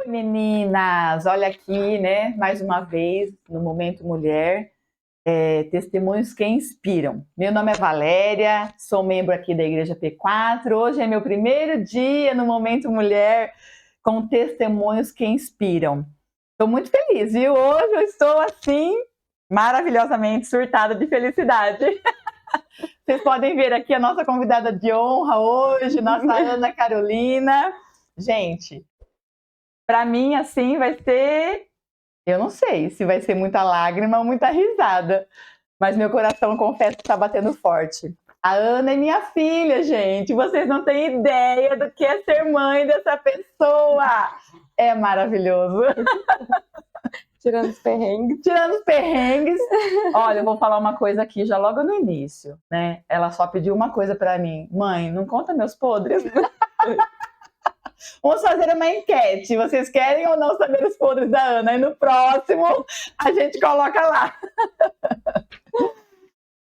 Oi, meninas! Olha aqui, né? Mais uma vez, no Momento Mulher, testemunhos que inspiram. Meu nome é Valéria, sou membro aqui da Igreja P4. Hoje é meu primeiro dia no Momento Mulher com testemunhos que inspiram. Estou muito feliz, viu? Hoje eu estou assim, maravilhosamente surtada de felicidade. Vocês podem ver aqui a nossa convidada de honra hoje, nossa Ana Carolina. Gente, para mim, assim, vai ser... Eu não sei se vai ser muita lágrima ou muita risada, mas meu coração, confesso, que está batendo forte. A Ana é minha filha, gente. Vocês não têm ideia do que é ser mãe dessa pessoa. É maravilhoso. Tirando os perrengues. Tirando os perrengues. Olha, eu vou falar uma coisa aqui já logo no início, né? Ela só pediu uma coisa para mim. Mãe, não conta meus podres. Vamos fazer uma enquete. Vocês querem ou não saber os podres da Ana? E no próximo a gente coloca lá.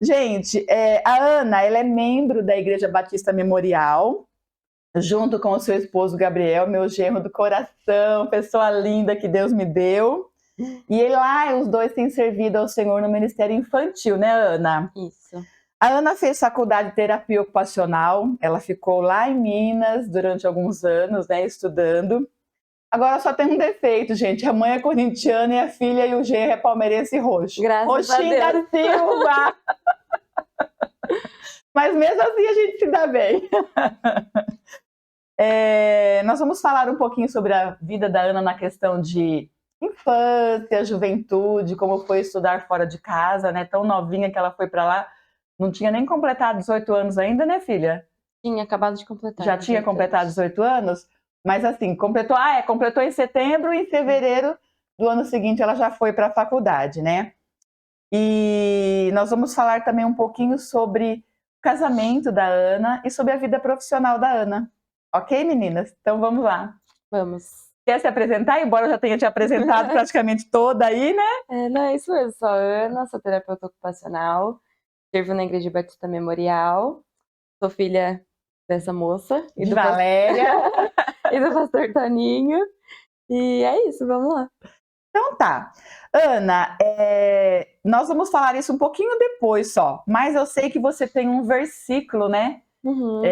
Gente, a Ana, ela é membro da Igreja Batista Memorial, junto com o seu esposo Gabriel, meu genro do coração, pessoa linda que Deus me deu. E lá os dois têm servido ao Senhor no ministério infantil, né, Ana? Isso. A Ana fez faculdade de terapia ocupacional, ela ficou lá em Minas durante alguns anos, né, estudando. Agora só tem um defeito, gente, a mãe é corintiana e a filha e o genro é palmeirense e roxo. Graças a Roxinho da Deus. Silva! Mas mesmo assim a gente se dá bem. Nós vamos falar um pouquinho sobre a vida da Ana na questão de infância, juventude, como foi estudar fora de casa, né? Tão novinha que ela foi para lá. Não tinha nem completado 18 anos ainda, né, filha? Tinha acabado de completar. Já tinha completado 18 anos? Mas assim, completou em setembro e em fevereiro do ano seguinte ela já foi para a faculdade, né? E nós vamos falar também um pouquinho sobre o casamento da Ana e sobre a vida profissional da Ana. Ok, meninas? Então vamos lá. Vamos. Quer se apresentar? Embora eu já tenha te apresentado praticamente toda aí, né? Não, é isso mesmo. Sou a Ana, sou terapeuta ocupacional, sirvo na Igreja Batista Memorial, sou filha dessa moça. E de Valéria. E do pastor Toninho. E é isso, vamos lá. Então tá. Ana, nós vamos falar isso um pouquinho depois só, mas eu sei que você tem um versículo, né? Uhum.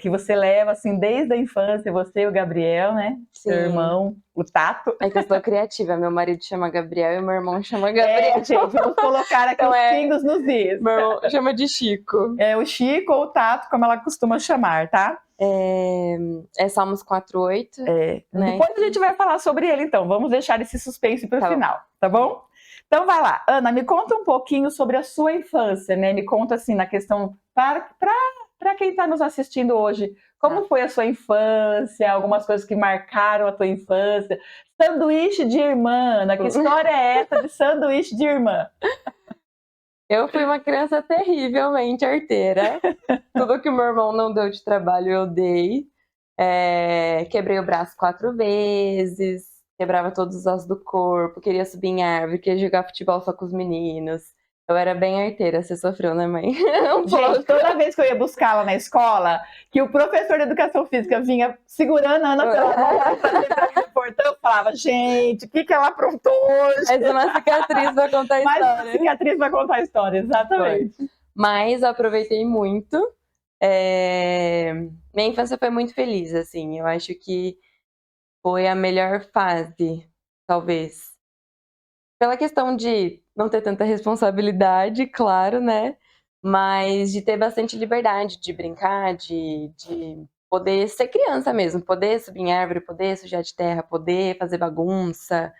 Que você leva assim desde a infância, você e o Gabriel, né? Sim. Seu irmão, o Tato. É que eu sou criativa, meu marido chama Gabriel e meu irmão chama Gabriel. Gente, vamos colocar aqui Então os pingos nos is. Meu irmão chama de Chico. É o Chico ou o Tato, como ela costuma chamar, tá? É Salmos 4:8. Né? Depois a gente vai falar sobre ele, então. Vamos deixar esse suspense para o final, tá bom? Então vai lá. Ana, me conta um pouquinho sobre a sua infância, né? Me conta assim, na questão para quem está nos assistindo hoje, como foi a sua infância, algumas coisas que marcaram a tua infância. Sanduíche de irmã, Ana, que história é essa de sanduíche de irmã? Eu fui uma criança terrivelmente arteira. Tudo que o meu irmão não deu de trabalho, eu dei. Quebrei o braço 4 vezes, quebrava todos os ossos do corpo, queria subir em árvore, queria jogar futebol só com os meninos. Eu era bem arteira, você sofreu, né, mãe? Gente, toda vez que eu ia buscá-la na escola, que o professor de educação física vinha segurando a Ana pela mão para entrar no portão, eu falava, gente, o que ela aprontou hoje? Mas uma cicatriz vai contar a história. Mas uma cicatriz vai contar a história, exatamente. Foi. Mas eu aproveitei muito. Minha infância foi muito feliz, assim. Eu acho que foi a melhor fase, talvez. Pela questão de não ter tanta responsabilidade, claro, né? Mas de ter bastante liberdade, de brincar, de poder ser criança mesmo. Poder subir em árvore, poder sujar de terra, poder fazer bagunça.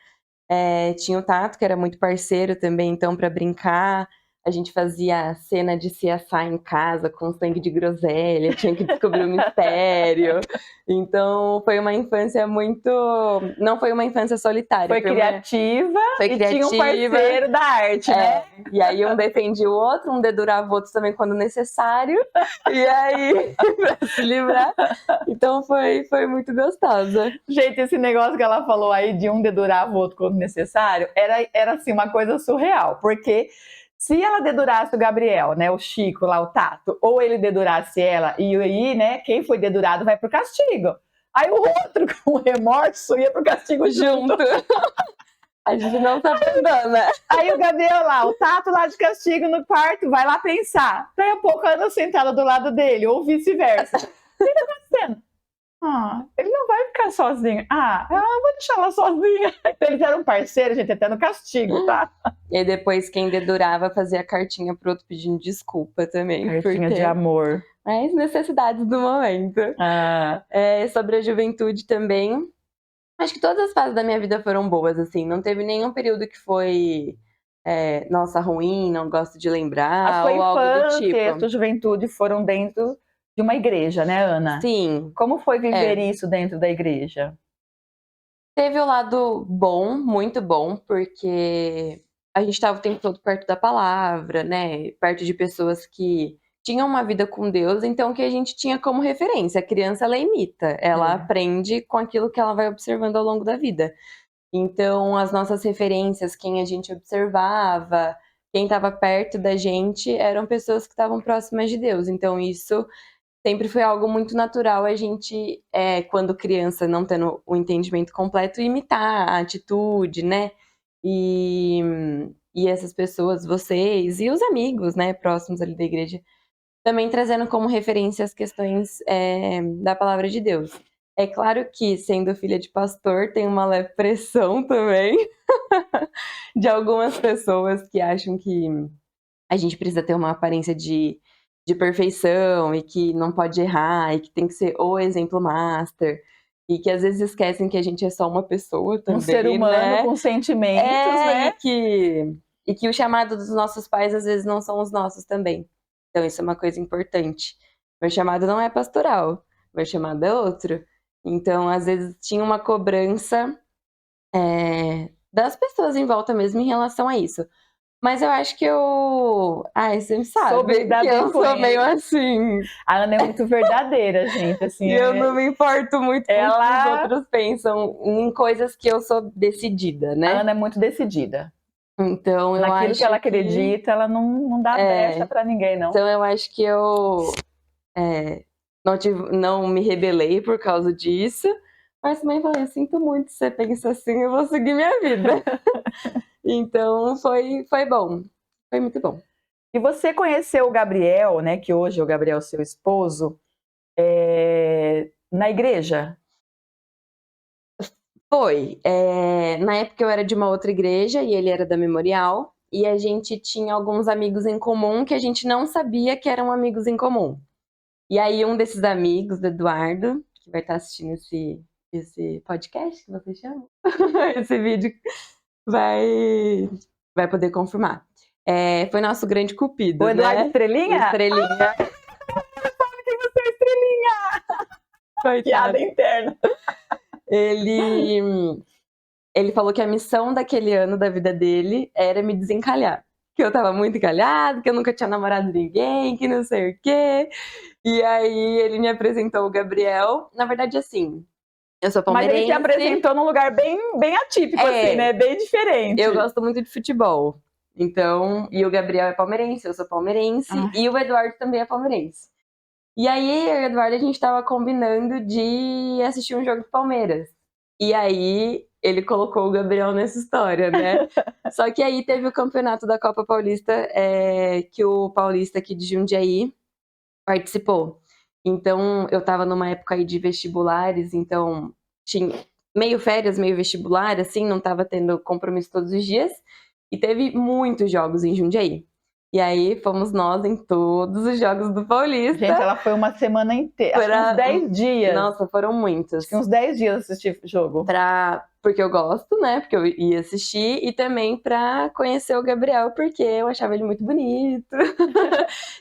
Tinha o Tato, que era muito parceiro também, então, para brincar. A gente fazia cena de se assar em casa com sangue de groselha, tinha que descobrir o mistério. Então, foi uma infância muito... Não foi uma infância solitária. Foi criativa e tinha um parceiro da arte, né? E aí um defendia o outro, um dedurava o outro também quando necessário. E aí, pra se livrar. Então, foi muito gostosa. Gente, esse negócio que ela falou aí de um dedurava o outro quando necessário, era assim, uma coisa surreal. Porque... se ela dedurasse o Gabriel, né, o Chico lá, o Tato, ou ele dedurasse ela, e aí, né, quem foi dedurado vai pro castigo. Aí o outro, com remorso, ia pro castigo junto. A gente não tá abandona. Aí o Gabriel lá, o Tato lá de castigo no quarto, vai lá pensar. Daí a pouco a Ana sentada do lado dele, ou vice-versa. O que tá acontecendo? Ele não vai ficar sozinho. Eu vou deixar ela sozinha. Então eles eram parceiros, gente, até no castigo, tá? E aí depois quem dedurava fazia cartinha pro outro pedindo desculpa também. Cartinha de amor. As necessidades do momento. Sobre a juventude também. Acho que todas as fases da minha vida foram boas, assim. Não teve nenhum período que foi, nossa, ruim, não gosto de lembrar, ou algo do tipo. A sua juventude foram dentro de uma igreja, né, Ana? Sim. Como foi viver isso dentro da igreja? Teve o lado bom, muito bom, porque a gente estava o tempo todo perto da palavra, né? Perto de pessoas que tinham uma vida com Deus, então que a gente tinha como referência. A criança, ela imita, ela aprende com aquilo que ela vai observando ao longo da vida. Então, as nossas referências, quem a gente observava, quem estava perto da gente, eram pessoas que estavam próximas de Deus. Então, isso sempre foi algo muito natural, a gente, quando criança, não tendo o entendimento completo, imitar a atitude, né? E essas pessoas, vocês e os amigos, né, próximos ali da igreja, também trazendo como referência as questões da palavra de Deus. É claro que, sendo filha de pastor, tem uma leve pressão também de algumas pessoas que acham que a gente precisa ter uma aparência de perfeição e que não pode errar e que tem que ser o exemplo master e que às vezes esquecem que a gente é só uma pessoa também, um ser humano, né? Com sentimentos, né? E que o chamado dos nossos pais às vezes não são os nossos também. Então isso é uma coisa importante. Meu chamado não é pastoral, meu chamado é outro. Então às vezes tinha uma cobrança das pessoas em volta mesmo em relação a isso. Mas eu acho que você me sabe que eu sou meio assim. A Ana é muito verdadeira, gente. Assim, e eu não me importo muito com o que os outros pensam em coisas que eu sou decidida, né? A Ana é muito decidida. Então, eu naquilo acho que ela acredita, ela não dá brecha pra ninguém, não. Então, eu acho que eu não me rebelei por causa disso. Mas também falei, sinto muito se você pensa assim, eu vou seguir minha vida. Então, foi bom. Foi muito bom. E você conheceu o Gabriel, né? Que hoje é o Gabriel, seu esposo, na igreja? Foi. Na época eu era de uma outra igreja e ele era da Memorial. E a gente tinha alguns amigos em comum que a gente não sabia que eram amigos em comum. E aí um desses amigos, do Eduardo, que vai estar assistindo esse podcast que você chama, esse vídeo, vai poder confirmar. Foi nosso grande cupido, o Eduardo, né? Estrelinha? Estrelinha. Sabe que você é Estrelinha! Coitado. Piada interna. Ele falou que a missão daquele ano da vida dele era me desencalhar. Que eu tava muito encalhada, que eu nunca tinha namorado ninguém, que não sei o quê. E aí ele me apresentou o Gabriel. Na verdade, assim, eu sou palmeirense. Mas ele te apresentou num lugar bem atípico, assim, né? Bem diferente. Eu gosto muito de futebol. Então, e o Gabriel é palmeirense, eu sou palmeirense. E o Eduardo também é palmeirense. E aí, eu e o Eduardo, a gente tava combinando de assistir um jogo do Palmeiras. E aí, ele colocou o Gabriel nessa história, né? Só que aí teve o campeonato da Copa Paulista, que o Paulista aqui de Jundiaí participou. Então, eu tava numa época aí de vestibulares, então tinha meio férias, meio vestibular, assim, não tava tendo compromisso todos os dias. E teve muitos jogos em Jundiaí. E aí, fomos nós em todos os jogos do Paulista. Gente, ela foi uma semana inteira, acho que uns 10 dias. Nossa, foram muitos. Acho que uns 10 dias assistir o jogo. Porque eu gosto, né? Porque eu ia assistir. E também pra conhecer o Gabriel, porque eu achava ele muito bonito.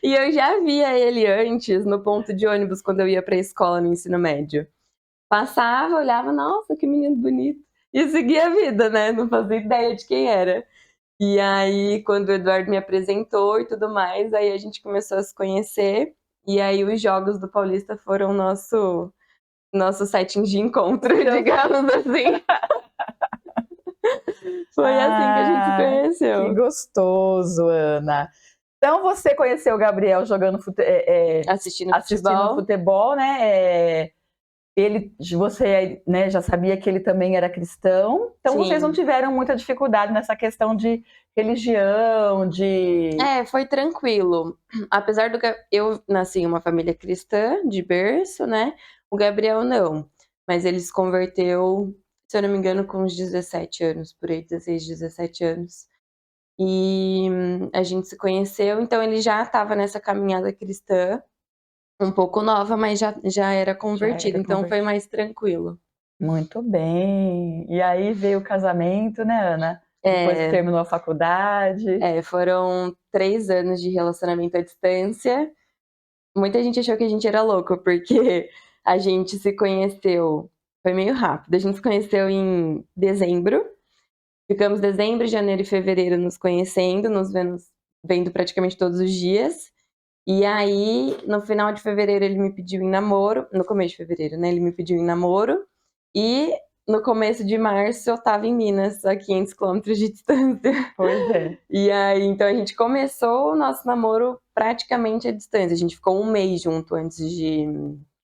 E eu já via ele antes no ponto de ônibus, quando eu ia pra escola no ensino médio. Passava, olhava, nossa, que menino bonito. E seguia a vida, né? Não fazia ideia de quem era. E aí, quando o Eduardo me apresentou e tudo mais, aí a gente começou a se conhecer. E aí, os jogos do Paulista foram nosso setting de encontro, digamos assim. Foi assim que a gente se conheceu. Que gostoso, Ana. Então, você conheceu o Gabriel jogando assistindo futebol, né? você, né, já sabia que ele também era cristão, então vocês Sim. não tiveram muita dificuldade nessa questão de religião, de... Foi tranquilo. Apesar eu nasci em uma família cristã, de berço, né? O Gabriel não. Mas ele se converteu, se eu não me engano, com uns 17 anos, por aí, 16, 17 anos. E a gente se conheceu, então ele já estava nessa caminhada cristã, um pouco nova, mas já era convertido, então foi mais tranquilo. Muito bem. E aí veio o casamento, né, Ana? Depois que terminou a faculdade. Foram 3 anos de relacionamento à distância. Muita gente achou que a gente era louco, porque a gente se conheceu, foi meio rápido, a gente se conheceu em dezembro, ficamos dezembro, janeiro e fevereiro nos conhecendo, vendo praticamente todos os dias. E aí, no final de fevereiro, ele me pediu em namoro, no começo de fevereiro, né? Ele me pediu em namoro, e no começo de março eu tava em Minas, a 500 quilômetros de distância. Pois é. E aí, então a gente começou o nosso namoro praticamente à distância. A gente ficou um mês junto antes de...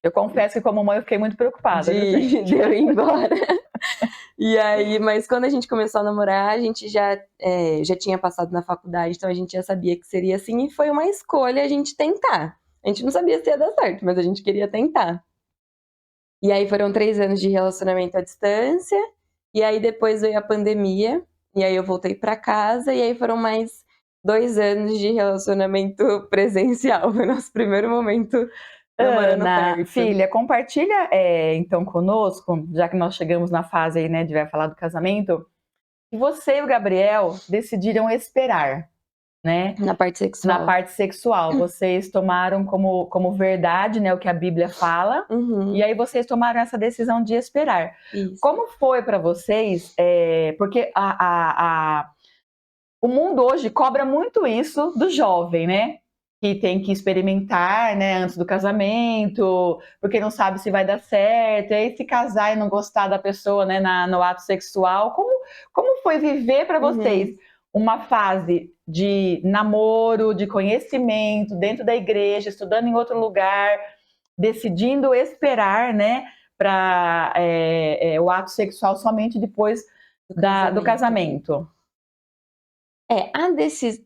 Eu confesso que como mãe eu fiquei muito preocupada. de eu ir embora. E aí, mas quando a gente começou a namorar, a gente já tinha passado na faculdade, então a gente já sabia que seria assim, e foi uma escolha a gente tentar. A gente não sabia se ia dar certo, mas a gente queria tentar. E aí foram 3 anos de relacionamento à distância, e aí depois veio a pandemia, e aí eu voltei pra casa, e aí foram mais 2 anos de relacionamento presencial. Foi nosso primeiro momento namorando Ana, perto. filha, compartilha então conosco, já que nós chegamos na fase aí, né, de vai falar do casamento, que você e o Gabriel decidiram esperar, né? Na parte sexual. Na parte sexual. Vocês tomaram como verdade, né, o que a Bíblia fala, e aí vocês tomaram essa decisão de esperar. Isso. Como foi para vocês? Porque o mundo hoje cobra muito isso do jovem, né? Que tem que experimentar, né, antes do casamento, porque não sabe se vai dar certo, e aí se casar e não gostar da pessoa, né, no ato sexual. Como foi viver para vocês uma fase de namoro, de conhecimento, dentro da igreja, estudando em outro lugar, decidindo esperar, né, para o ato sexual somente depois do casamento?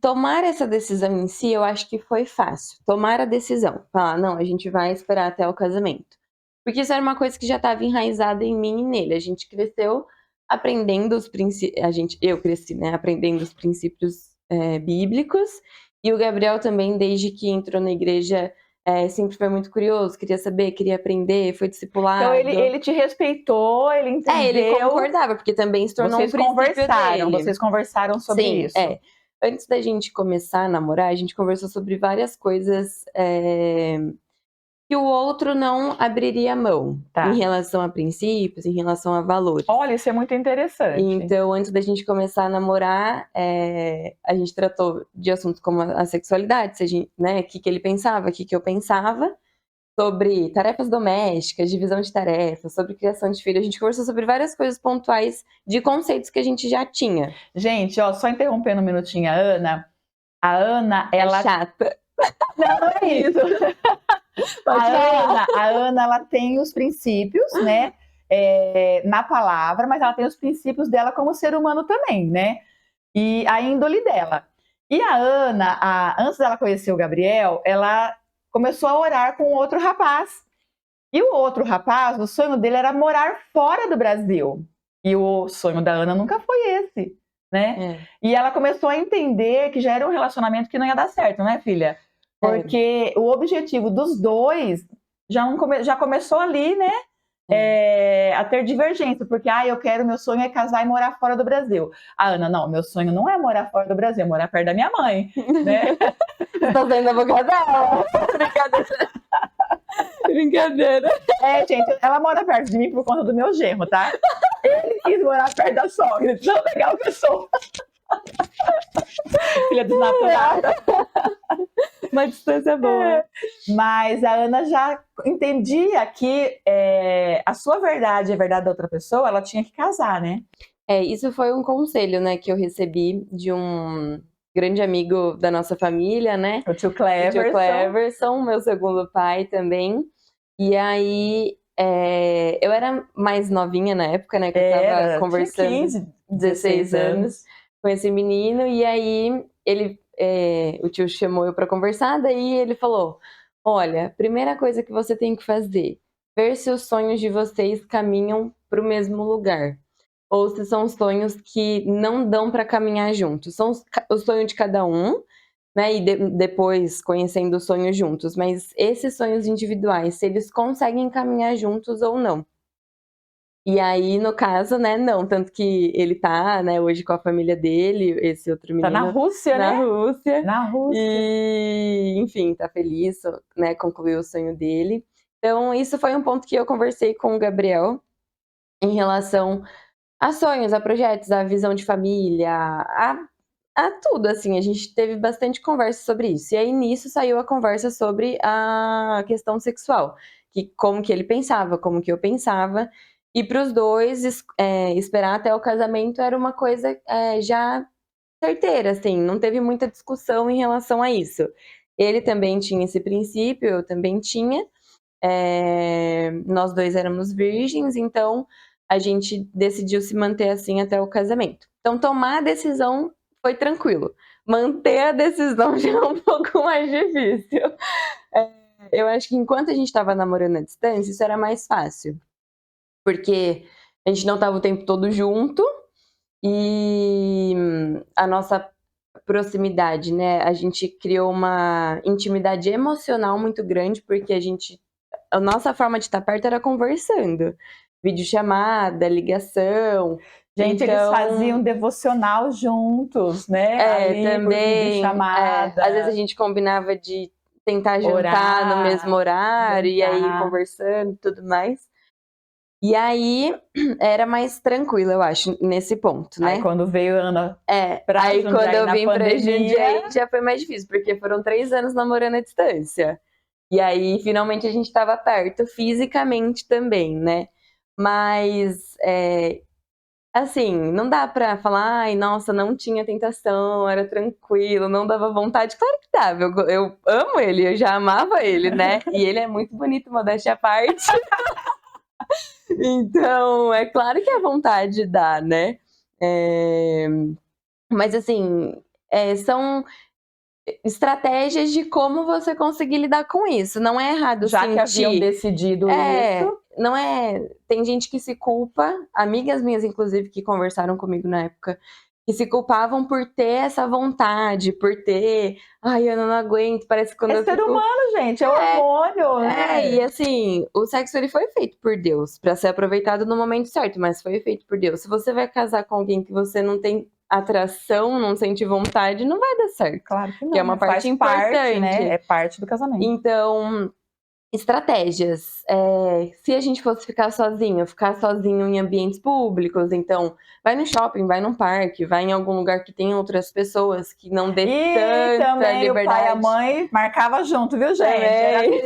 Tomar essa decisão em si, eu acho que foi fácil. Tomar a decisão, falar, não, a gente vai esperar até o casamento. Porque isso era uma coisa que já estava enraizada em mim e nele. A gente cresceu aprendendo os princípios. Eu cresci, né, aprendendo os princípios bíblicos. E o Gabriel também, desde que entrou na igreja, sempre foi muito curioso, queria saber, queria aprender, foi discipulado. Então ele te respeitou, ele entendeu. Ele concordava, porque também se tornou um princípio dele. Vocês conversaram sobre isso. Antes da gente começar a namorar, a gente conversou sobre várias coisas que o outro não abriria mão. Em relação a princípios, em relação a valores. Olha, isso é muito interessante. Então, antes da gente começar a namorar, a gente tratou de assuntos como a sexualidade, né, o que ele pensava, o que eu pensava, sobre tarefas domésticas, divisão de tarefas, sobre criação de filhos. A gente conversou sobre várias coisas pontuais de conceitos que a gente já tinha. Gente, ó, só interrompendo um minutinho a Ana. A Ana, ela... É chata. Não é isso. A Ana, ela tem os princípios, né, na palavra, mas ela tem os princípios dela como ser humano também, né? E a índole dela. E a Ana, antes dela conhecer o Gabriel, ela começou a orar com outro rapaz. E o outro rapaz, o sonho dele era morar fora do Brasil. E o sonho da Ana nunca foi esse, né? E ela começou a entender que já era um relacionamento que não ia dar certo, né, filha? Porque o objetivo dos dois já começou ali, né? A ter divergência, porque meu sonho é casar e morar fora do Brasil. A Ana, não, meu sonho não é morar fora do Brasil, é morar perto da minha mãe, né? Estou sendo abogada dela. Brincadeira. Gente, ela mora perto de mim por conta do meu genro, tá? Ele quis morar perto da sogra, tão legal que eu sou. Filha desnaturada. Uma distância boa. Mas a Ana já entendia que a sua verdade e a verdade da outra pessoa, ela tinha que casar, né? Isso foi um conselho, né, que eu recebi de um grande amigo da nossa família, né? O tio Cleverson. O tio Cleverson, meu segundo pai também. E aí eu era mais novinha na época, né? Que eu tava Tinha conversando, 15, 16 anos, com esse menino, e aí o tio chamou eu pra conversar, daí ele falou: olha, primeira coisa que você tem que fazer, ver se os sonhos de vocês caminham pro mesmo lugar. Ou se são sonhos que não dão pra caminhar juntos. São o sonho de cada um, né? E depois conhecendo os sonhos juntos. Mas esses sonhos individuais, se eles conseguem caminhar juntos ou não. E aí, no caso, né, não. Tanto que ele tá, né, hoje com a família dele, esse outro Tá menino. na Rússia, Na né? Rússia. Na Rússia. E, enfim, tá feliz, né, concluiu o sonho dele. Então, isso foi um ponto que eu conversei com o Gabriel em relação a sonhos, a projetos, a visão de família, a tudo, assim. A gente teve bastante conversa sobre isso. E aí, nisso, saiu a conversa sobre a questão sexual. Como que ele pensava, como que eu pensava. E para os dois, esperar até o casamento era uma coisa já certeira, assim. Não teve muita discussão em relação a isso. Ele também tinha esse princípio, eu também tinha. Nós dois éramos virgens, então a gente decidiu se manter assim até o casamento. Então, tomar a decisão foi tranquilo. Manter a decisão já é um pouco mais difícil. Eu acho que enquanto a gente estava namorando à distância, isso era mais fácil. Porque a gente não estava o tempo todo junto e a nossa proximidade, né? A gente criou uma intimidade emocional muito grande, porque a nossa forma de estar perto era conversando. Videochamada, ligação. Gente, eles faziam devocional juntos, né? Ali por Também. videochamada. Às vezes a gente combinava de tentar jantar no mesmo horário e aí ir conversando e tudo mais. E aí era mais tranquilo, eu acho, nesse ponto, né? Aí quando veio a Ana pra aí Jundiaí quando eu na vim pra pandemia, Jundiaí já foi mais difícil, porque foram 3 anos namorando à distância. E aí, finalmente, a gente tava perto, fisicamente também, né? Mas, assim, não dá pra falar, ai, nossa, não tinha tentação, era tranquilo, não dava vontade. Claro que dava, eu amo ele, eu já amava ele, né? E ele é muito bonito, modéstia à parte. Então, é claro que a vontade dá, né? Mas, assim, são estratégias de como você conseguir lidar com isso. Não é errado já sentir. que haviam decidido isso. Não é. Tem gente que se culpa, amigas minhas, inclusive, que conversaram comigo na época, que se culpavam por ter essa vontade, por ter. Ai, eu não aguento, parece que quando eu ser fico. humano, gente, é hormônio, né? E assim, o sexo ele foi feito por Deus para ser aproveitado no momento certo, mas foi feito por Deus. Se você vai casar com alguém que você não tem atração, não sente vontade, não vai dar certo. Claro que não. Que é uma parte importante, né? É parte do casamento. Então, estratégias. Se a gente fosse ficar sozinho em ambientes públicos, então vai no shopping, vai num parque, vai em algum lugar que tem outras pessoas que não dê tanta também liberdade. O pai e a mãe marcava junto, viu, gente?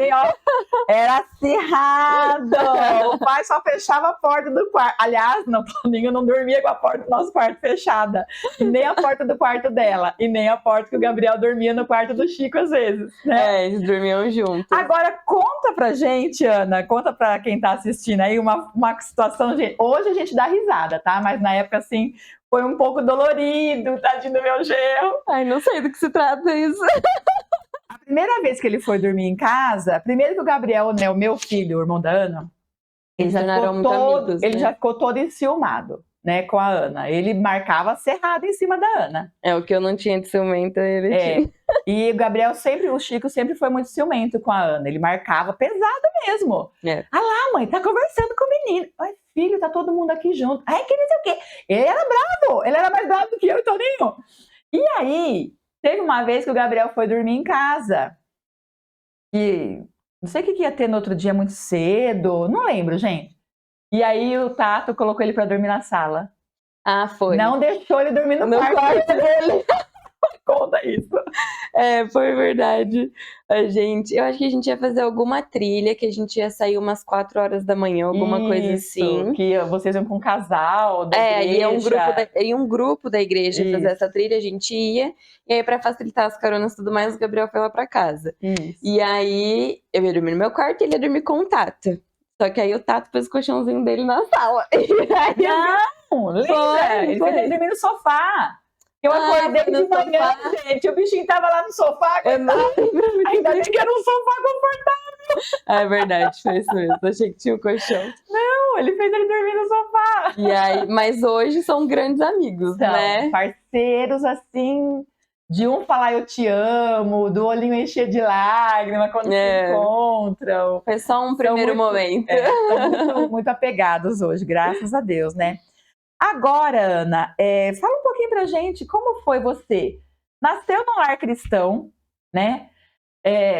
Era acirrado. O pai só fechava a porta do quarto. Aliás, o Toninho não dormia com a porta do nosso quarto fechada. E nem a porta do quarto dela. E nem a porta que o Gabriel dormia no quarto do Chico, às vezes. Né? Eles dormiam juntos. Agora, conta pra gente, Ana, conta pra quem tá assistindo aí uma situação, gente. Hoje a gente dá risada, tá? Mas na época, assim, foi um pouco dolorido, tadinho do meu genro. Ai, não sei do que se trata isso. A primeira vez que ele foi dormir em casa, primeiro que o Gabriel, né, o meu filho, o irmão da Ana, ele já ficou todo enciumado, né, com a Ana. Ele marcava cerrado em cima da Ana. O que eu não tinha de ciumento, ele tinha. E o Chico sempre foi muito ciumento com a Ana. Ele marcava pesado mesmo. Ah lá, mãe, tá conversando com o menino. Ai, filho, tá todo mundo aqui junto. Ai, que não sei o quê. Ele era bravo. Ele era mais bravo do que eu e o Toninho. E aí, teve uma vez que o Gabriel foi dormir em casa. E não sei o que ia ter no outro dia muito cedo. Não lembro, gente. E aí o Tato colocou ele pra dormir na sala. Ah, foi. Não deixou ele dormir no quarto dele. Conta isso. Foi verdade. Eu acho que a gente ia fazer alguma trilha, que a gente ia sair umas 4 horas da manhã, alguma coisa assim. Que vocês iam com um casal da igreja. Ia um grupo da igreja fazer essa trilha, a gente ia. E aí, pra facilitar as caronas e tudo mais, o Gabriel foi lá pra casa. E aí, eu ia dormir no meu quarto e ele ia dormir com o Tato. Só que aí o Tato pôs o colchãozinho dele na sala. E aí Não, lembra? Foi, Ele foi. foi dormir no sofá. Eu acordei foi no de manhã, sofá. gente, o bichinho tava lá no sofá, Eu não lembro muito ainda bem. bem que era um sofá confortável. Ah, é verdade, foi isso mesmo. Achei que tinha um colchão. Não, ele fez ele dormir no sofá. E aí, mas hoje são grandes amigos, São né? parceiros, assim, de um falar eu te amo, do olhinho encher de lágrima quando se É. encontram. Foi só um primeiro momento. São muito, muito apegados hoje, graças a Deus, né? Agora, Ana, fala um pouquinho pra gente como foi você. Nasceu num lar cristão, né?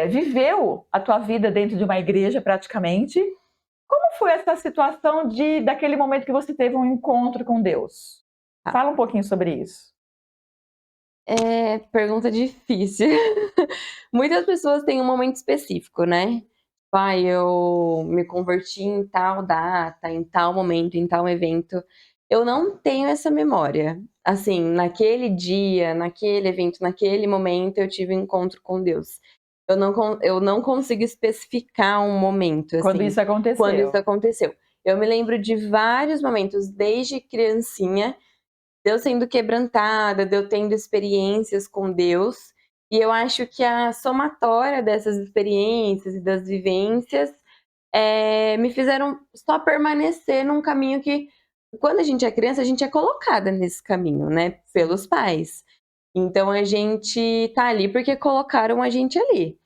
Viveu a tua vida dentro de uma igreja praticamente. Como foi essa situação daquele momento que você teve um encontro com Deus? Fala um pouquinho sobre isso. Pergunta difícil. Muitas pessoas têm um momento específico, né? Pai, eu me converti em tal data, em tal momento, em tal evento. Eu não tenho essa memória. Assim, naquele dia, naquele evento, naquele momento, eu tive um encontro com Deus. Eu não consigo especificar um momento, Quando assim, isso aconteceu. quando isso aconteceu. Eu me lembro de vários momentos, desde criancinha, de eu sendo quebrantada, de eu tendo experiências com Deus. E eu acho que a somatória dessas experiências e das vivências me fizeram só permanecer num caminho que, quando a gente é criança, a gente é colocada nesse caminho, né? Pelos pais. Então a gente tá ali porque colocaram a gente ali.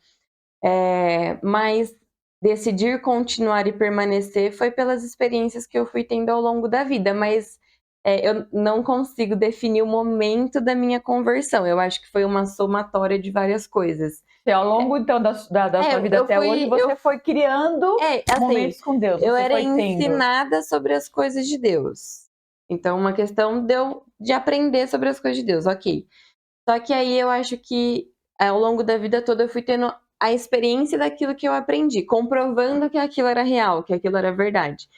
Mas decidir continuar e permanecer foi pelas experiências que eu fui tendo ao longo da vida, mas eu não consigo definir o momento da minha conversão. Eu acho que foi uma somatória de várias coisas. Ao longo, então, da sua vida até hoje, você foi criando assim, momentos com Deus. Eu você era foi tendo. ensinada sobre as coisas de Deus. Então, uma questão de aprender sobre as coisas de Deus, ok. Só que aí eu acho que ao longo da vida toda eu fui tendo a experiência daquilo que eu aprendi, comprovando que aquilo era real, que aquilo era verdade.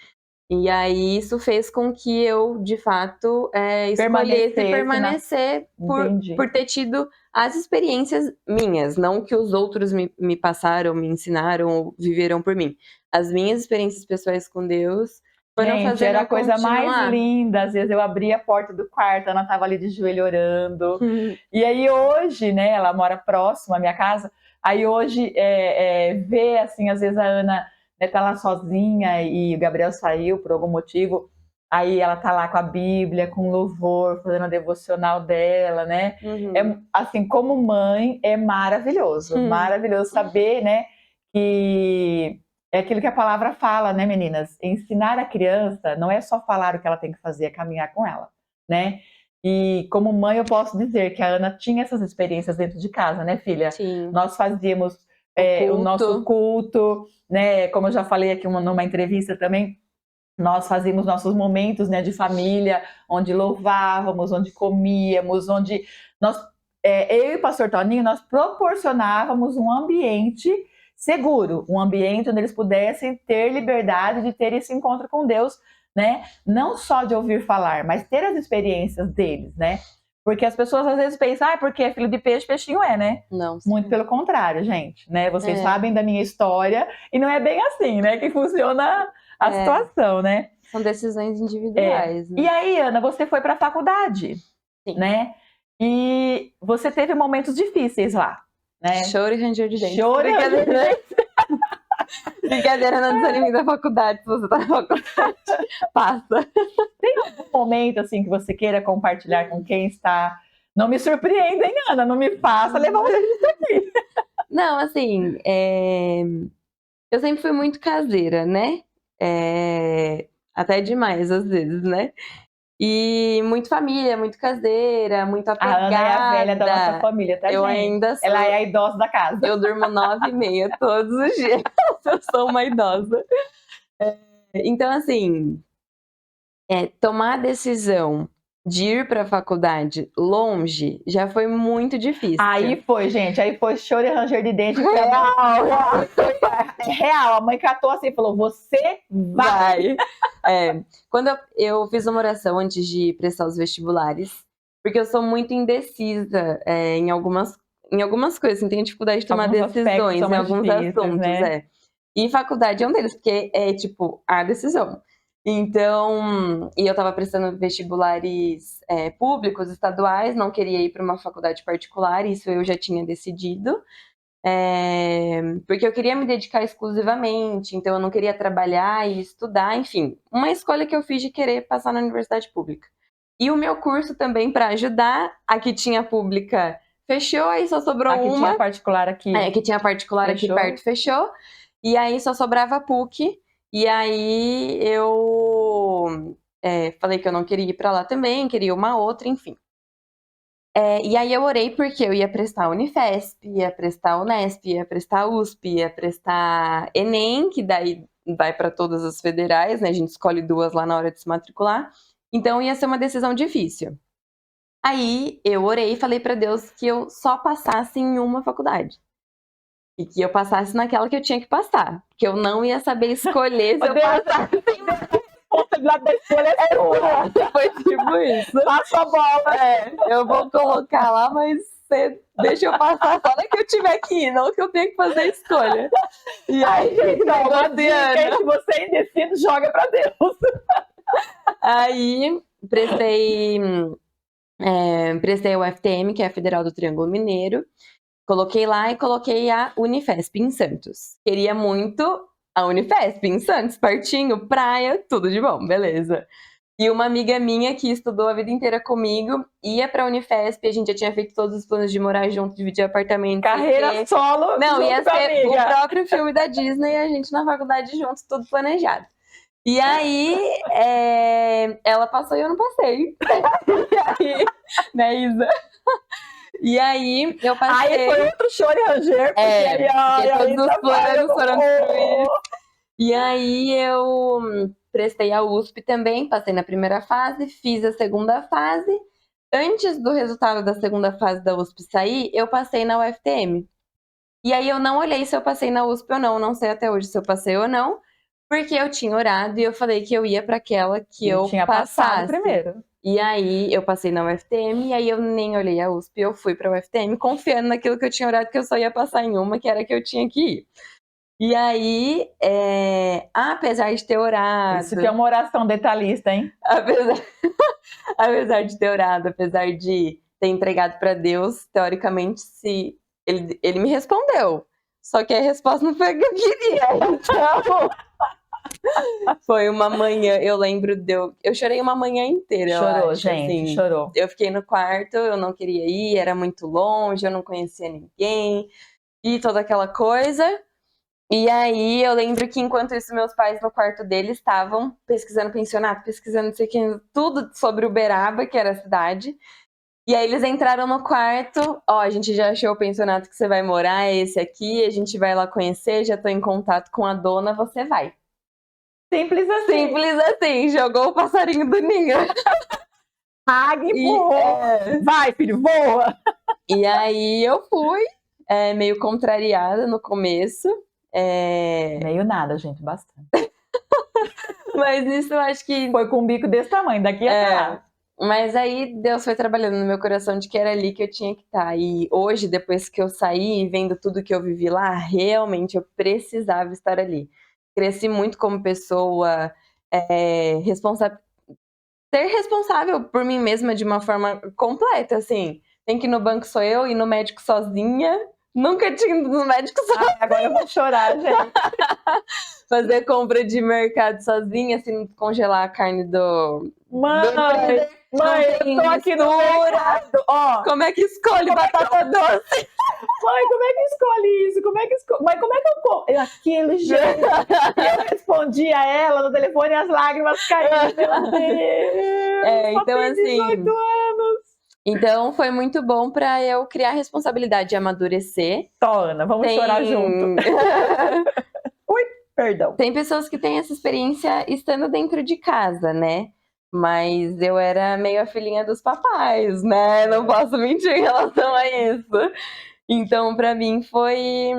E aí isso fez com que eu, de fato, escolhesse permanecer por ter tido as experiências minhas, não que os outros me passaram, me ensinaram ou viveram por mim. As minhas experiências pessoais com Deus foram fazendo era a coisa continuar. mais linda. Às vezes eu abria a porta do quarto, a Ana estava ali de joelho orando. E aí hoje, né, ela mora próximo à minha casa, aí hoje ver, assim, às vezes a Ana tá lá sozinha e o Gabriel saiu por algum motivo, aí ela tá lá com a Bíblia, com louvor, fazendo a devocional dela, né? Assim, como mãe, é maravilhoso, maravilhoso saber, né, que é aquilo que a palavra fala, né, meninas? Ensinar a criança não é só falar o que ela tem que fazer, é caminhar com ela, né? E como mãe eu posso dizer que a Ana tinha essas experiências dentro de casa, né, filha? Sim. Nós fazíamos o nosso culto, né? Como eu já falei aqui numa entrevista também, nós fazíamos nossos momentos, né, de família, onde louvávamos, onde comíamos, onde eu e o pastor Toninho, nós proporcionávamos um ambiente seguro, um ambiente onde eles pudessem ter liberdade de ter esse encontro com Deus, né? Não só de ouvir falar, mas ter as experiências deles, né? Porque as pessoas às vezes pensam, porque é filho de peixe, peixinho é, né? Não. Muito pelo contrário, gente, né? Vocês sabem da minha história e não é bem assim, né? Que funciona a situação, né? São decisões individuais. Né? E aí, Ana, você foi para a faculdade, né? E você teve momentos difíceis lá, né? Choro e ranger de dentes. Choro e ranger de dentes. Brincadeira, não desanime da faculdade, se você tá na faculdade, passa. Tem algum momento, assim, que você queira compartilhar com quem está... Não me surpreenda, hein, Ana? Não me faça levar um isso aqui. Não, assim, eu sempre fui muito caseira, né? Até demais, às vezes, né? E muito família, muito caseira, muito apegada. A Ana é a velha da nossa família, tá, eu gente? Ainda sou. Ela é a idosa da casa. Eu durmo 9h30 todos os dias. Eu sou uma idosa. Então, assim, tomar a decisão de ir para a faculdade longe já foi muito difícil. Aí foi, gente, choro e ranger de dente. Real, a mãe catou assim e falou, você vai. Quando eu fiz uma oração antes de prestar os vestibulares, porque eu sou muito indecisa em algumas coisas, assim, tenho dificuldade de tomar decisões em alguns assuntos, né? E faculdade é um deles, porque é, tipo, a decisão. Então, e eu tava prestando vestibulares públicos, estaduais, não queria ir para uma faculdade particular, isso eu já tinha decidido. Porque eu queria me dedicar exclusivamente, então eu não queria trabalhar e estudar, enfim, uma escolha que eu fiz de querer passar na universidade pública. E o meu curso também, para ajudar, a que tinha pública fechou, aí só sobrou Aqui uma. tinha particular aqui. Que tinha particular Fechou. aqui perto, fechou. E aí só sobrava a PUC. E aí eu falei que eu não queria ir para lá também, queria uma outra, enfim. E aí eu orei porque eu ia prestar Unifesp, ia prestar Unesp, ia prestar USP, ia prestar Enem, que daí vai para todas as federais, né? A gente escolhe 2 lá na hora de se matricular. Então ia ser uma decisão difícil. Aí eu orei e falei para Deus que eu só passasse em uma faculdade. E que eu passasse naquela que eu tinha que passar. Que eu não ia saber escolher se eu passasse em uma. A responsabilidade da escolha é sua. Foi tipo isso. Passa a bola. Eu vou colocar lá, mas você deixa eu passar só na que eu tiver que ir, não que eu tenho que fazer a escolha. E aí, gente, não, uma dica, se você é indeciso, joga pra Deus. Aí, prestei o FTM, que é a Federal do Triângulo Mineiro. Coloquei lá e coloquei a Unifesp em Santos. Queria muito a Unifesp em Santos, pertinho, praia, tudo de bom, beleza. E uma amiga minha que estudou a vida inteira comigo ia pra Unifesp, a gente já tinha feito todos os planos de morar junto, dividir apartamento. Carreira solo. Não, ia ser amiga. o próprio filme da Disney e a gente na faculdade juntos, tudo planejado. E aí, ela passou e eu não passei. E aí, né, Isa? E aí, eu passei. Aí foi outro choro e ranger, porque todos os planos foram destruídos. E aí, eu prestei a USP também, passei na primeira fase, fiz a segunda fase. Antes do resultado da segunda fase da USP sair, eu passei na UFTM. E aí, eu não olhei se eu passei na USP ou não sei até hoje se eu passei ou não, porque eu tinha orado e eu falei que eu ia para aquela que eu tinha passasse. Passado primeiro. E aí, eu passei na UFTM, e aí eu nem olhei a USP, eu fui pra UFTM, confiando naquilo que eu tinha orado, que eu só ia passar em uma, que era que eu tinha que ir. E aí, apesar de ter orado... Isso que é uma oração detalhista, hein? Apesar de ter orado, apesar de ter entregado pra Deus, teoricamente, ele me respondeu. Só que a resposta não foi a que eu queria, então... Foi uma manhã, eu lembro eu chorei uma manhã inteira. Chorou, gente, assim, chorou. Eu fiquei no quarto, eu não queria ir, era muito longe, eu não conhecia ninguém, e toda aquela coisa. E aí eu lembro que enquanto isso, meus pais no quarto deles estavam pesquisando pensionato, pesquisando não sei o que, tudo sobre Uberaba, que era a cidade. E aí eles entraram no quarto, a gente já achou o pensionato que você vai morar, é esse aqui, a gente vai lá conhecer, já tô em contato com a dona, você vai. Simples assim. Simples assim, jogou o passarinho do ninho. Vai, filho, voa! E aí eu fui, meio contrariada no começo. Meio nada, gente, bastante. Mas isso eu acho que... Foi com um bico desse tamanho, daqui até lá. Mas aí Deus foi trabalhando no meu coração de que era ali que eu tinha que estar. E hoje, depois que eu saí, vendo tudo que eu vivi lá, realmente eu precisava estar ali. Cresci muito como pessoa, ser responsável por mim mesma de uma forma completa, assim. Tem que ir no banco sou eu, ir no médico sozinha. Nunca tinha ido no médico sozinha. Agora eu vou chorar, gente. Fazer compra de mercado sozinha, assim, congelar a carne do... Mãe, eu tô aqui no mercado. Como é que escolhe batata doce? Mãe, como é que escolhe isso? Mãe, como é que eu como? Aquele jeito. Eu respondi a ela no telefone e as lágrimas caíram. Meu Deus. Então assim... 18 anos. Então foi muito bom pra eu criar a responsabilidade e amadurecer. Ana, vamos chorar junto. Ui, perdão. Tem pessoas que têm essa experiência estando dentro de casa, né? Mas eu era meio a filhinha dos papais, né? Não posso mentir em relação a isso. Então, pra mim, foi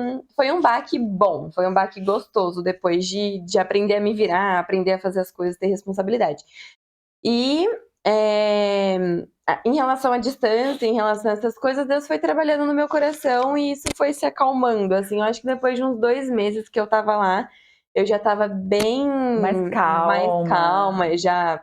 um baque bom, foi um baque gostoso, depois de aprender a me virar, aprender a fazer as coisas, ter responsabilidade. E Em relação à distância, em relação a essas coisas, Deus foi trabalhando no meu coração e isso foi se acalmando, assim. Eu acho que depois de uns 2 meses que eu tava lá, eu já tava bem Mais mais calma. calma, e já,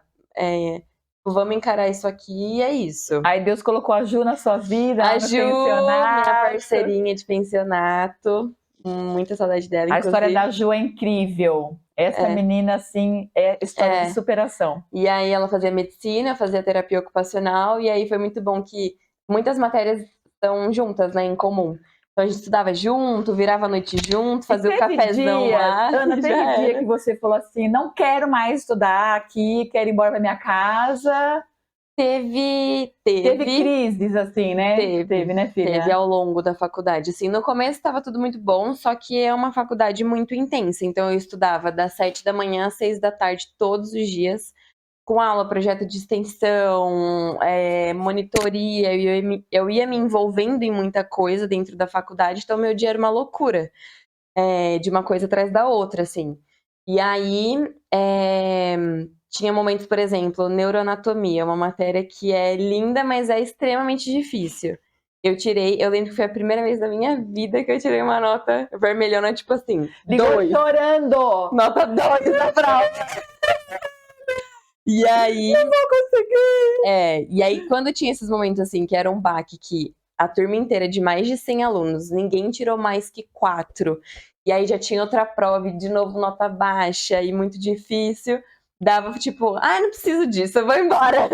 vamos encarar isso aqui e é isso. Aí Deus colocou a Ju na sua vida, lá A no Ju, minha pensionato. parceirinha de pensionato, muita saudade dela, A história inclusive. da Ju é incrível. Essa menina, assim, é história de superação. E aí ela fazia medicina, fazia terapia ocupacional, e aí foi muito bom que muitas matérias estão juntas, né, em comum. Então a gente estudava junto, virava a noite junto, fazia o cafezão lá. Ana, já teve dia era. que você falou assim, não quero mais estudar aqui, quero ir embora pra minha casa. Teve crises, assim, né? Teve, né, filha? Teve ao longo da faculdade. Assim, no começo estava tudo muito bom, só que é uma faculdade muito intensa. Então eu estudava das 7 da manhã às 6 da tarde todos os dias, com aula, projeto de extensão, monitoria. Eu ia me envolvendo em muita coisa dentro da faculdade, então meu dia era uma loucura, de uma coisa atrás da outra, assim. E aí, tinha momentos, por exemplo, neuroanatomia, uma matéria que é linda, mas é extremamente difícil. Eu lembro que foi a primeira vez na minha vida que eu tirei uma nota vermelhona, tipo assim, Ligou 2. chorando! Nota 2 na prova. E aí, Eu não consegui! e aí quando tinha esses momentos assim, que era um baque, que a turma inteira de mais de 100 alunos, ninguém tirou mais que 4, e aí já tinha outra prova e de novo nota baixa e muito difícil, dava tipo, não preciso disso, eu vou embora.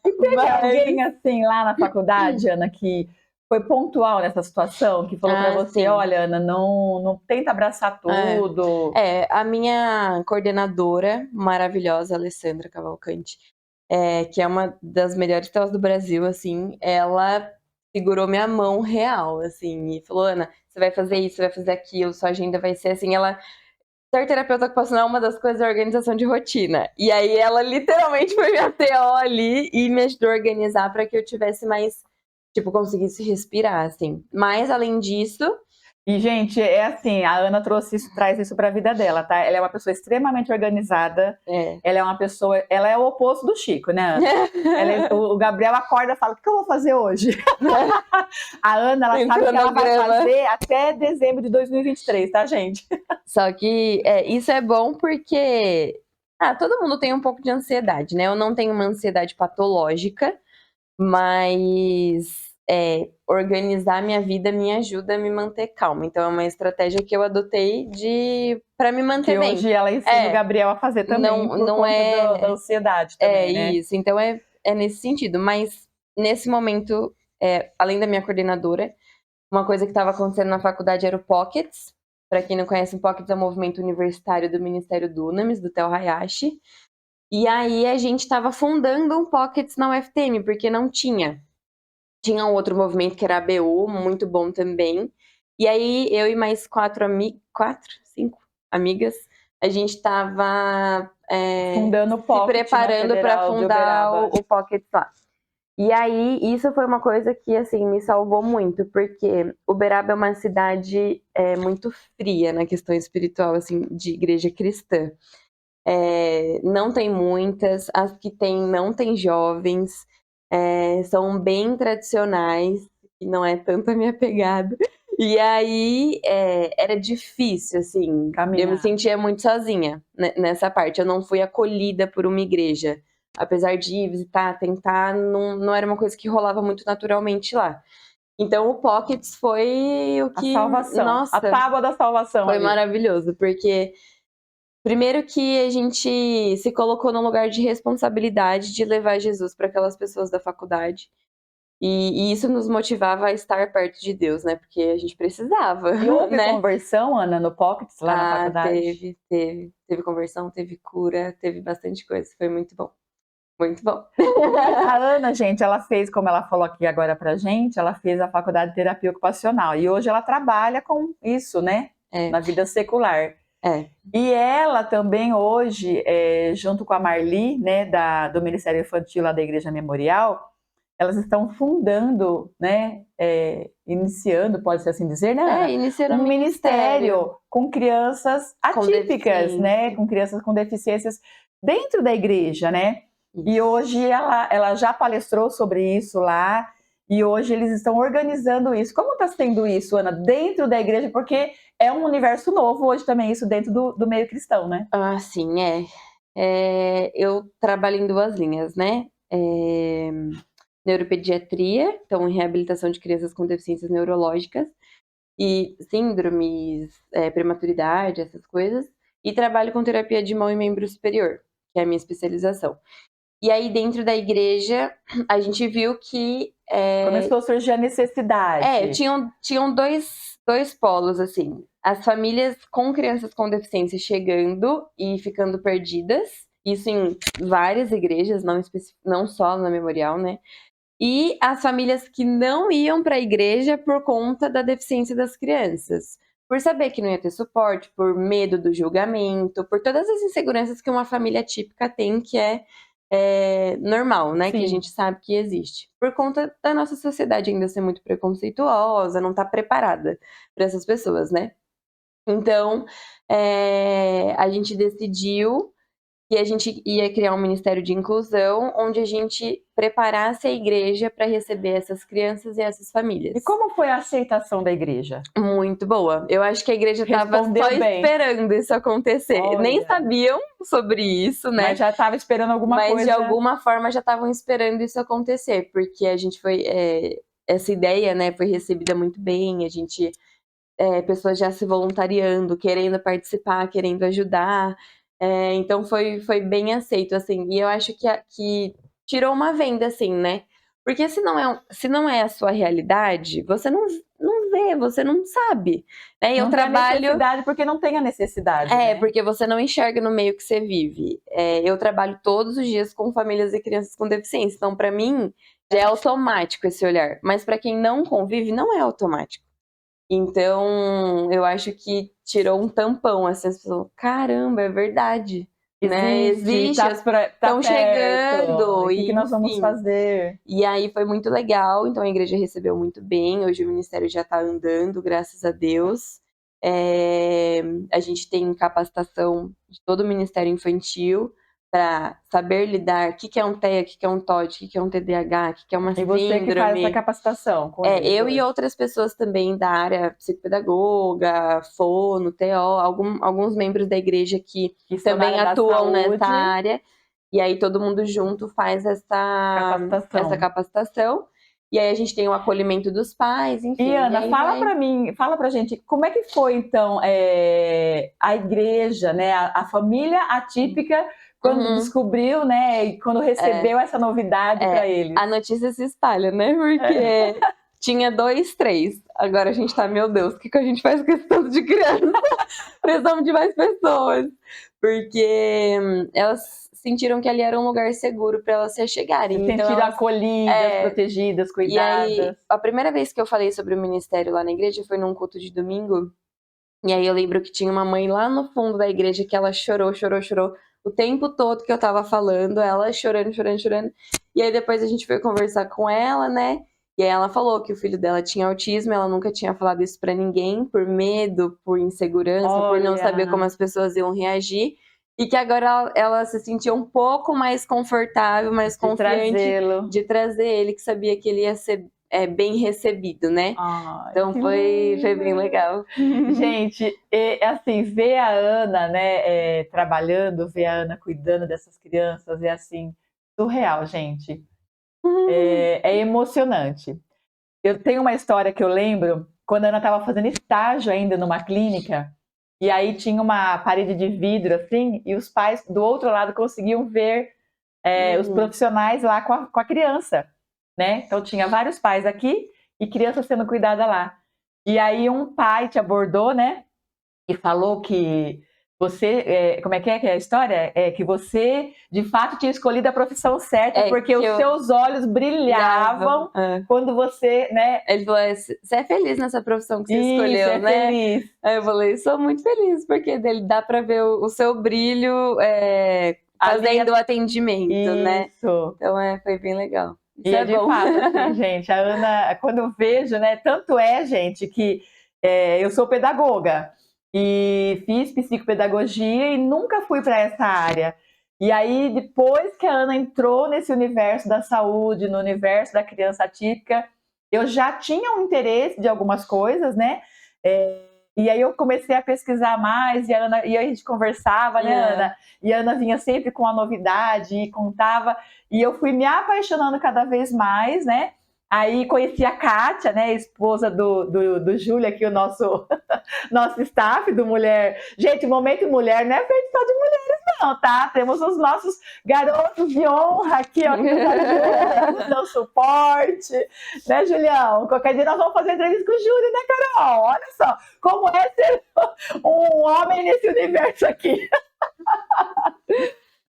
E teve alguém assim lá na faculdade, Ana, que foi pontual nessa situação, que falou pra você, sim. olha, Ana, não tenta abraçar tudo. A minha coordenadora maravilhosa, Alessandra Cavalcante, que é uma das melhores telas do Brasil, assim, ela segurou minha mão real, assim, e falou, Ana, você vai fazer isso, você vai fazer aquilo, sua agenda vai ser assim, ser terapeuta ocupacional é uma das coisas da organização de rotina. E aí ela literalmente foi minha TO ali e me ajudou a organizar para que eu tivesse mais, tipo, conseguisse respirar, assim. Mas, além disso... E, gente, é assim, a Ana traz isso para a vida dela, tá? Ela é uma pessoa extremamente organizada. Ela é uma pessoa, ela é o oposto do Chico, né, Ana? O Gabriel acorda e fala, o que eu vou fazer hoje? A Ana, ela sabe o que ela vai fazer até dezembro de 2023, tá, gente? Só que isso é bom porque todo mundo tem um pouco de ansiedade, né? Eu não tenho uma ansiedade patológica, mas organizar minha vida me ajuda a me manter calma. Então é uma estratégia que eu adotei para me manter bem. Hoje ela ensina o Gabriel a fazer também, por conta da ansiedade também, né? Isso, então é nesse sentido. Mas nesse momento, além da minha coordenadora, uma coisa que estava acontecendo na faculdade era o Pockets. Para quem não conhece, o Pockets é um movimento universitário do Ministério do UNAMIS, do Theo Hayashi. E aí a gente estava fundando um Pockets na UFTM, porque não tinha. Tinha um outro movimento que era a ABU, muito bom também. E aí eu e mais 5 amigas, a gente estava fundando o se Pocket, preparando para fundar o Pockets lá. E aí, isso foi uma coisa que, assim, me salvou muito, porque Uberaba é uma cidade muito fria na questão espiritual, assim, de igreja cristã. Não tem muitas, as que tem não tem jovens, são bem tradicionais, que não é tanto a minha pegada. E aí, era difícil, assim, eu me sentia muito sozinha nessa parte, eu não fui acolhida por uma igreja. Apesar de ir visitar, tentar, não era uma coisa que rolava muito naturalmente lá. Então o Pockets foi o que... A salvação, nossa, a tábua da salvação. Foi maravilhoso, porque primeiro que a gente se colocou num lugar de responsabilidade de levar Jesus para aquelas pessoas da faculdade. E isso nos motivava a estar perto de Deus, né? Porque a gente precisava. E houve né? Conversão, Ana, no Pockets, lá na faculdade? Teve conversão, teve cura, teve bastante coisa. Foi muito bom. Muito bom. A Ana, gente, ela fez, como ela falou aqui agora pra gente, ela fez a faculdade de terapia ocupacional. E hoje ela trabalha com isso, né? Na vida secular. E ela também hoje, junto com a Marli, né, do Ministério Infantil lá da Igreja Memorial, elas estão fundando, né, iniciando, pode-se assim dizer, né? Iniciando um ministério com crianças atípicas, né? Com crianças com deficiências dentro da igreja, né? E hoje ela já palestrou sobre isso lá, e hoje eles estão organizando isso. Como está sendo isso, Ana, dentro da igreja? Porque é um universo novo hoje também, isso dentro do meio cristão, né? Ah, sim, eu trabalho em 2 linhas, né? Neuropediatria, então em reabilitação de crianças com deficiências neurológicas e síndromes, prematuridade, essas coisas, e trabalho com terapia de mão e membro superior, que é a minha especialização. E aí dentro da igreja, a gente viu que Começou a surgir a necessidade. tinham dois polos, assim. As famílias com crianças com deficiência chegando e ficando perdidas, isso em várias igrejas, não só na Memorial, né? E as famílias que não iam para a igreja por conta da deficiência das crianças. Por saber que não ia ter suporte, por medo do julgamento, por todas as inseguranças que uma família típica tem, que é normal, né? Sim. Que a gente sabe que existe. Por conta da nossa sociedade ainda ser muito preconceituosa, não tá preparada para essas pessoas, né? Então, a gente decidiu que a gente ia criar um ministério de inclusão, onde a gente preparasse a igreja para receber essas crianças e essas famílias. E como foi a aceitação da igreja? Muito boa. Eu acho que a igreja estava só esperando isso acontecer. Olha. Nem sabiam sobre isso, né? Mas já estava esperando alguma coisa. Mas de alguma forma já estavam esperando isso acontecer, porque a gente essa ideia, né, foi recebida muito bem, a gente, pessoas já se voluntariando, querendo participar, querendo ajudar. Então foi bem aceito, assim, e eu acho que tirou uma venda, assim, né? Porque se não é a sua realidade, você não vê, você não sabe. Né? Não tem a necessidade porque não tem a necessidade. Né? Porque você não enxerga no meio que você vive. Eu trabalho todos os dias com famílias e crianças com deficiência, então para mim já é automático esse olhar. Mas para quem não convive, não é automático. Então, eu acho que tirou um tampão, assim, as pessoas, caramba, é verdade. Existe, estão chegando. O que nós vamos fazer? E aí foi muito legal, então a igreja recebeu muito bem, hoje o ministério já está andando, graças a Deus. A gente tem capacitação de todo o Ministério Infantil, para saber lidar o que é um TEA, o que é um TOD, o que é um TDAH, o que é uma síndrome. E você que faz essa capacitação com eles eu hoje. E outras pessoas também da área psicopedagoga, fono, TO, alguns membros da igreja que também atuam nessa área. E aí todo mundo junto faz essa capacitação. E aí a gente tem o acolhimento dos pais, enfim. E Ana, fala pra gente, como é que foi então a igreja, né, a família atípica, quando descobriu, né, e quando recebeu essa novidade para eles? A notícia se espalha, né, porque tinha 2, 3, agora a gente tá, meu Deus, o que a gente faz com esse tanto de criança? Precisamos de mais pessoas, porque elas sentiram que ali era um lugar seguro para elas se achegarem. Se sentiram acolhidas, protegidas, cuidadas. E aí, a primeira vez que eu falei sobre o ministério lá na igreja foi num culto de domingo, e aí eu lembro que tinha uma mãe lá no fundo da igreja que ela chorou o tempo todo que eu tava falando, ela chorando. E aí depois a gente foi conversar com ela, né? E aí ela falou que o filho dela tinha autismo, ela nunca tinha falado isso pra ninguém, por medo, por insegurança, por não saber como as pessoas iam reagir. E que agora ela se sentia um pouco mais confortável, mais confiante de trazer ele, que sabia que ele ia ser bem recebido, né? Então foi bem legal. Gente, assim, ver a Ana, né, trabalhando, ver a Ana cuidando dessas crianças é assim, surreal, gente. É emocionante. Eu tenho uma história que eu lembro, quando a Ana estava fazendo estágio ainda numa clínica, e aí tinha uma parede de vidro assim, e os pais do outro lado conseguiam ver os profissionais lá com a criança, né? Então tinha vários pais aqui e criança sendo cuidada lá. E aí um pai te abordou, né? E falou que você, como é que é a história? Que você, de fato, tinha escolhido a profissão certa, porque os seus olhos brilhavam quando você, né? Ele falou, você é feliz nessa profissão que você escolheu, né? Feliz. Aí eu falei, sou muito feliz, porque dele dá pra ver o seu brilho fazendo o atendimento, né? Então foi bem legal. Isso é de fato, assim, gente, a Ana, quando eu vejo, né? Tanto gente, que eu sou pedagoga e fiz psicopedagogia e nunca fui para essa área. E aí, depois que a Ana entrou nesse universo da saúde, no universo da criança atípica, eu já tinha um interesse de algumas coisas, né? E aí eu comecei a pesquisar mais, e a gente conversava, né, Ana? E a Ana vinha sempre com a novidade e contava, e eu fui me apaixonando cada vez mais, né? Aí conheci a Kátia, né, esposa do Júlio, aqui o nosso staff do Mulher. Gente, o Momento Mulher não é feito só de mulheres, não, tá? Temos os nossos garotos de honra aqui, ó, que nos ajudam, dão suporte, né, Julião? Qualquer dia nós vamos fazer entrevista com o Júlio, né, Carol? Olha só, como é ser um homem nesse universo aqui.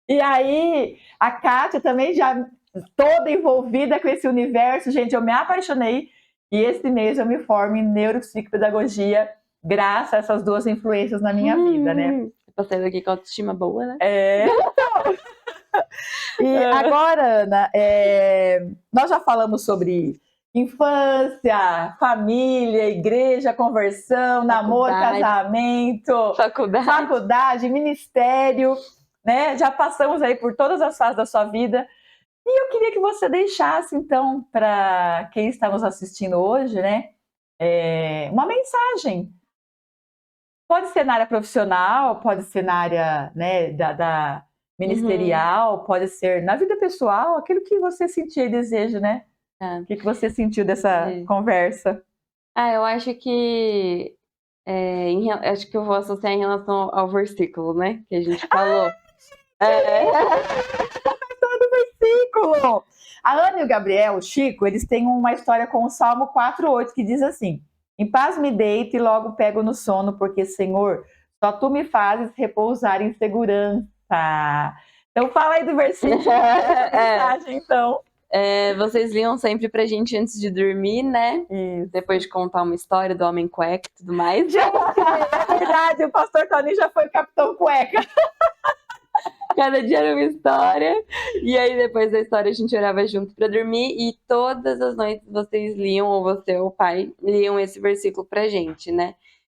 E aí, a Kátia também já toda envolvida com esse universo, gente, eu me apaixonei, e esse mês eu me formo em neuropsicopedagogia, graças a essas duas influências na minha vida, né? Tá saindo aqui com autoestima boa, né? E agora, Ana, nós já falamos sobre infância, família, igreja, conversão, namoro, casamento, faculdade, ministério, né? Já passamos aí por todas as fases da sua vida. E eu queria que você deixasse, então, para quem está nos assistindo hoje, né, uma mensagem. Pode ser na área profissional, pode ser na área, né, da ministerial, pode ser na vida pessoal, aquilo que você sentia e deseja, né? O que você sentiu dessa conversa? Eu acho que acho que eu vou associar em relação ao versículo, né, que a gente falou. Do versículo! A Ana e o Gabriel, o Chico, eles têm uma história com o Salmo 4:8, que diz assim: em paz me deito e logo pego no sono, porque, Senhor, só tu me fazes repousar em segurança. Então fala aí do versículo, mensagem, então. Vocês liam sempre pra gente antes de dormir, né? Depois de contar uma história do Homem Cueca e tudo mais. Gente, é verdade, o pastor Tony já foi Capitão Cueca. Cada dia era uma história. E aí, depois da história, a gente orava junto pra dormir. E todas as noites vocês liam, ou você ou o pai, liam esse versículo pra gente, né?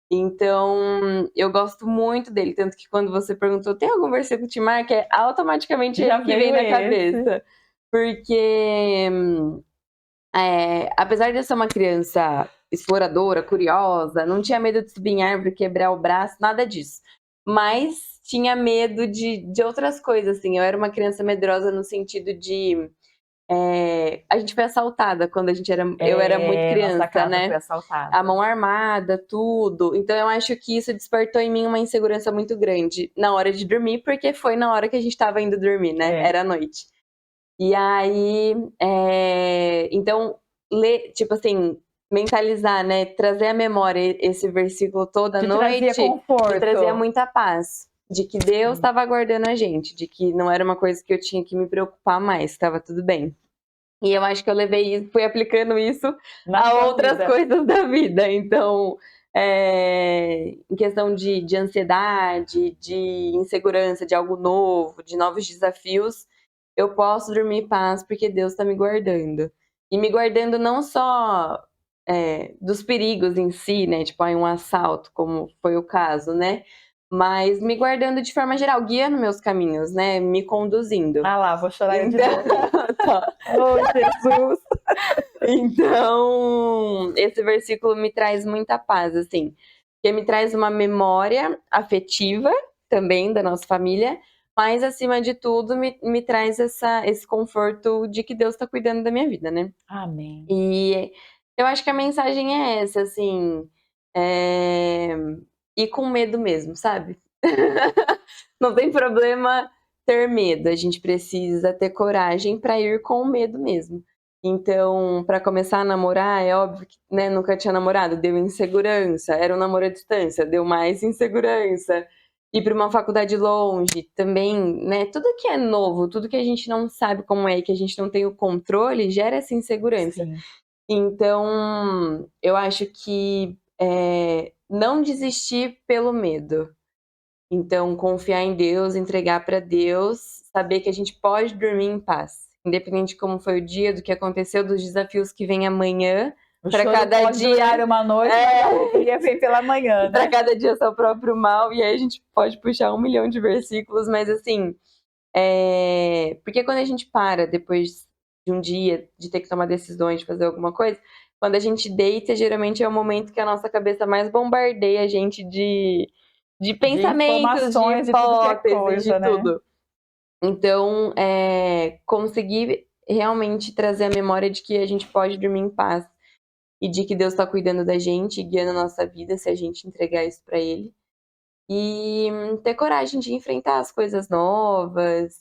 Então, eu gosto muito dele. Tanto que quando você perguntou, tem algum versículo que te marca? É automaticamente ele que vem na cabeça. Porque, apesar de eu ser uma criança exploradora, curiosa, não tinha medo de subir em árvore, quebrar o braço, nada disso. Mas tinha medo de outras coisas, assim. Eu era uma criança medrosa no sentido de... a gente foi assaltada quando eu era muito criança, nossa casa né? Foi assaltada. A mão armada, tudo. Então eu acho que isso despertou em mim uma insegurança muito grande na hora de dormir, porque foi na hora que a gente tava indo dormir, né? Era noite. E aí, então, tipo assim, mentalizar, né? Trazer à memória esse versículo toda noite. Trazia conforto. Trazia muita paz. De que Deus estava guardando a gente. De que não era uma coisa que eu tinha que me preocupar mais. Estava tudo bem. E eu acho que eu levei isso, fui aplicando isso a outras coisas da vida. Então, em questão de ansiedade, de insegurança, de algo novo, de novos desafios, eu posso dormir em paz porque Deus está me guardando. E me guardando não só dos perigos em si, né? Tipo, um assalto, como foi o caso, né? Mas me guardando de forma geral, guiando meus caminhos, né? Me conduzindo. Ah lá, vou chorar de novo. Oh, Jesus! Então, esse versículo me traz muita paz, assim. Porque me traz uma memória afetiva também da nossa família, mas, acima de tudo, me traz esse conforto de que Deus está cuidando da minha vida, né? Amém. E eu acho que a mensagem é essa, assim... ir com medo mesmo, sabe? Não tem problema ter medo, a gente precisa ter coragem para ir com medo mesmo. Então, para começar a namorar, é óbvio que, né, nunca tinha namorado, deu insegurança, era um namoro à distância, deu mais insegurança. Ir para uma faculdade longe também, né? Tudo que é novo, tudo que a gente não sabe como é e que a gente não tem o controle, gera essa insegurança. Sim. Então, eu acho que não desistir pelo medo. Então, confiar em Deus, entregar para Deus, saber que a gente pode dormir em paz. Independente de como foi o dia, do que aconteceu, dos desafios que vem amanhã. Para cada dia durar uma noite, mas a alegria vem pela manhã, né? Para cada dia seu próprio mal. E aí a gente pode puxar 1 milhão de versículos, mas assim, Porque quando a gente para depois de um dia, de ter que tomar decisões, de fazer alguma coisa, quando a gente deita, geralmente é o momento que a nossa cabeça mais bombardeia a gente de pensamentos, de informações, de tudo que é hipóteses, coisa, de né? tudo. Então, conseguir realmente trazer a memória de que a gente pode dormir em paz e de que Deus está cuidando da gente, guiando a nossa vida, se a gente entregar isso para Ele. E ter coragem de enfrentar as coisas novas,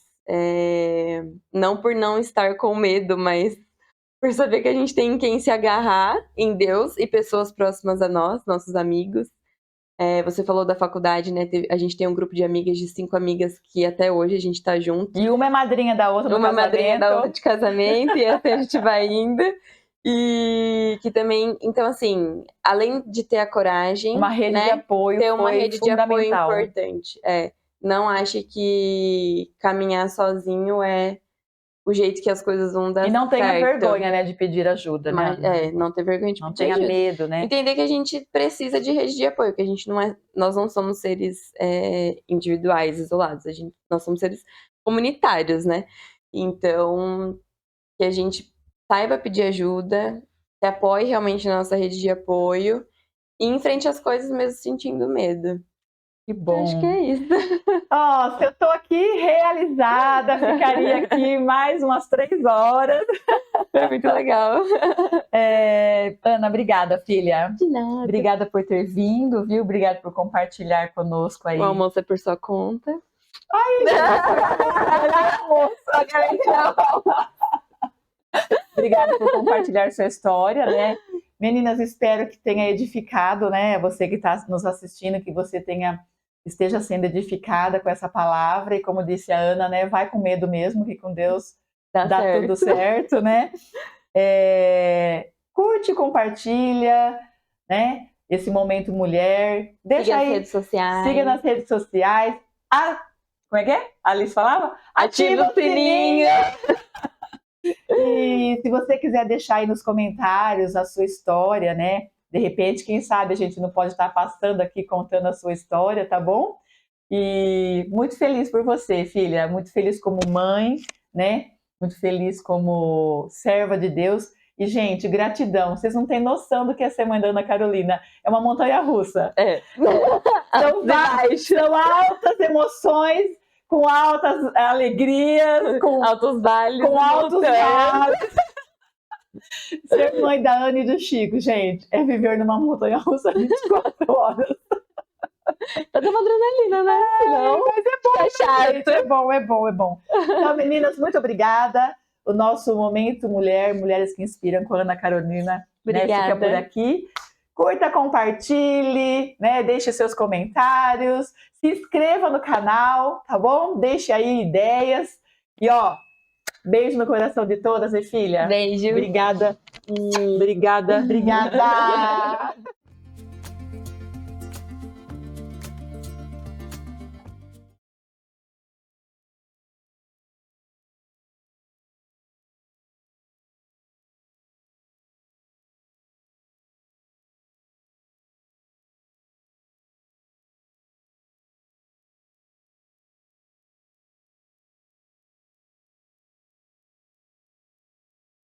não por não estar com medo, mas por saber que a gente tem em quem se agarrar, em Deus e pessoas próximas a nós, nossos amigos. Você falou da faculdade, né? A gente tem um grupo de amigas, de 5 amigas, que até hoje a gente tá junto. E uma é madrinha da outra no Uma casamento. madrinha da outra de casamento, e assim a gente vai indo. E que também, então assim, além de ter a coragem, Uma rede né, de apoio ter uma foi rede de apoio fundamental. importante. Não ache que caminhar sozinho é o jeito que as coisas vão dar certo. E não tenha vergonha, né, de pedir ajuda, né? Não ter vergonha de Não pedir tenha ajuda. medo, né? Entender que a gente precisa de rede de apoio, que a gente nós não somos seres individuais, isolados, nós somos seres comunitários, né? Então, que a gente saiba pedir ajuda, se apoie realmente na nossa rede de apoio e enfrente as coisas mesmo sentindo medo. Que bom. Acho que é isso. Nossa, eu tô aqui realizada, ficaria aqui mais umas 3 horas. Foi muito legal. Ana, obrigada, filha. De nada. Obrigada por ter vindo, viu? Obrigada por compartilhar conosco aí. O almoço é por sua conta. Obrigada por compartilhar sua história, né? Meninas, espero que tenha edificado, né? Você que está nos assistindo, que você esteja sendo edificada com essa palavra. E como disse a Ana, né? Vai com medo mesmo, que com Deus dá tudo certo, né? Curte, compartilha, né? Esse momento mulher. Deixa aí. Siga nas redes sociais. Siga nas redes sociais. Como é que é? A Alice falava? Ativa o sininho! E se você quiser deixar aí nos comentários a sua história, né? De repente, quem sabe a gente não pode estar passando aqui contando a sua história, tá bom? E muito feliz por você, filha. Muito feliz como mãe, né? Muito feliz como serva de Deus. E, gente, gratidão. Vocês não têm noção do que é ser mãe da Ana Carolina. É uma montanha-russa. São altas emoções, com altas alegrias, com altos vales. Com altos vales. Ser mãe da Ana e do Chico, gente, é viver numa montanha-russa 24 horas. Tá dando adrenalina, né? Não, mas é bom, é chato. Gente, é bom. Então, meninas, muito obrigada. O nosso Momento Mulheres que Inspiram com a Ana Carolina, né, fica por aqui. Curta, compartilhe, né? Deixe seus comentários, se inscreva no canal, tá bom? Deixe aí ideias. E ó, beijo no coração de todas, e filha. Beijo. Obrigada. Obrigada.